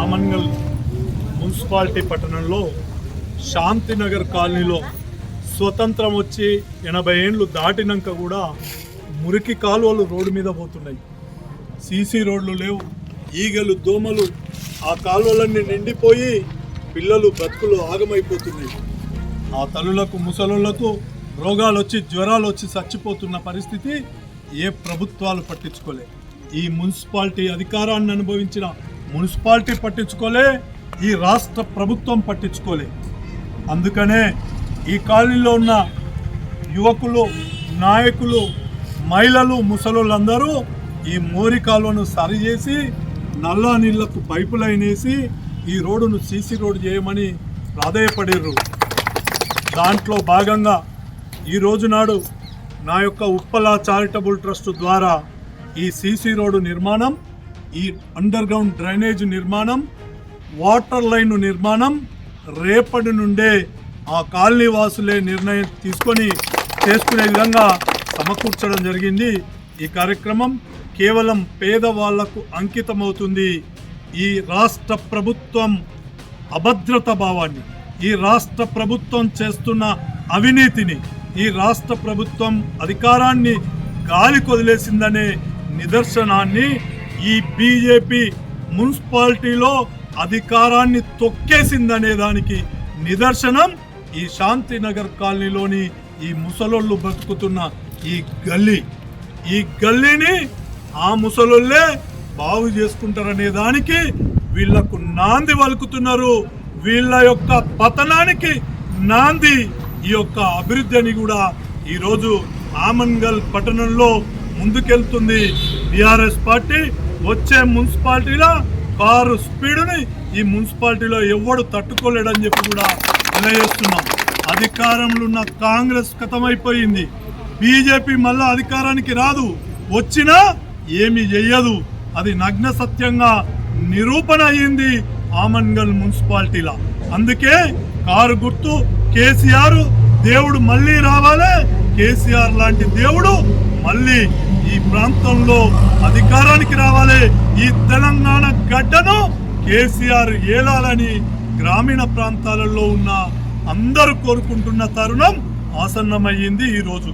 Amangal municipality పట్టణంలో శాంతినగర్ కాలనీలో స్వతంత్రం వచ్చి 80 ఏళ్ళు దాటినాక కూడా మురికి కాలువలు రోడ్డు మీద పోతున్నాయి. సీసీ రోడ్లు లేవు. ఈగలు దోమలు ఆ కాలువలన్నీ నిండిపోయి పిల్లలు బ్రతుకులు ఆగమైపోతున్నాయి. ఆ తల్లులకు ముసలులకు రోగాలు వచ్చి జ్వరాలు వచ్చి చచ్చిపోతున్న పరిస్థితి ఏ ప్రభుత్వాలు పట్టించుకోలే. ఈ మున్సిపాలిటీ అధికారాన్ని అనుభవించిన మున్సిపాలిటీ పట్టించుకోలే, ఈ రాష్ట్ర ప్రభుత్వం పట్టించుకోలే. అందుకనే ఈ కాలనీలో ఉన్న యువకులు, నాయకులు, మహిళలు, ముసలోళ్ళందరూ ఈ మోరి కాలువను సరిచేసి నల్లా నీళ్లకు పైపు లైన్ వేసి ఈ రోడ్డును సీసీ రోడ్డు చేయమని ప్రాధేయపడిర్రు. దాంట్లో భాగంగా ఈరోజు నాడు నా యొక్క ఉప్పల చారిటబుల్ ట్రస్ట్ ద్వారా ఈ సీసీ రోడ్డు నిర్మాణం, ఈ అండర్ గ్రౌండ్ డ్రైనేజ్ నిర్మాణం, వాటర్ లైన్ నిర్మాణం రేపటి నుండే ఆ కాలనీ వాసులే నిర్ణయం చేసుకునే విధంగా సమకూర్చడం జరిగింది. ఈ కార్యక్రమం కేవలం పేదవాళ్లకు అంకితమవుతుంది. ఈ రాష్ట్ర ప్రభుత్వం అభద్రత భావాన్ని, ఈ రాష్ట్ర ప్రభుత్వం చేస్తున్న అవినీతిని, ఈ రాష్ట్ర ప్రభుత్వం అధికారాన్ని గాలి కొదిలేసిందనే నిదర్శనాన్ని ఈ బీజేపీ మున్సిపాలిటీలో అధికారాన్ని తొక్కేసిందనే దానికి నిదర్శనం ఈ శాంతినగర్ కాలనీలోని ఈ ముసలోళ్ళు బ్రతుకుతున్న ఈ గల్లీ. ఈ గల్లీని ఆ ముసలోళ్ళే బాగు చేసుకుంటారనే దానికి వీళ్లకు నాంది పలుకుతున్నారు. వీళ్ళ యొక్క పతనానికి నాంది ఈ యొక్క అభివృద్ధి అని కూడా ఈరోజు ఆమన్గల్ పట్టణంలో ముందుకెళ్తుంది టిఆర్ఎస్ పార్టీ. వచ్చే మున్సిపాలిటీలో కారు స్పీడుని ఈ మున్సిపాలిటీలో ఎవడు తట్టుకోలేడని చెప్పి కూడా తెలియజేస్తున్నాం. అధికారంలో ఉన్న కాంగ్రెస్ ఖతమైపోయింది. బీజేపీ మళ్ళా అధికారానికి రాదు, వచ్చినా ఏమి చెయ్యదు. అది నగ్న సత్యంగా నిరూపణ అయ్యింది ఆమన్గల్ మున్సిపాలిటీలో. అందుకే కారు గుర్తు కేసీఆర్. దేవుడు మళ్ళీ రావాలి. కేసీఆర్ లాంటి దేవుడు మళ్ళీ ఈ ప్రాంతంలో అధికారానికి రావాలి. ఈ తెలంగాణ గడ్డను కేసీఆర్ ఏలాలని గ్రామీణ ప్రాంతాలలో ఉన్న అందరూ కోరుకుంటున్న తరుణం ఆసన్నమయ్యింది ఈరోజు.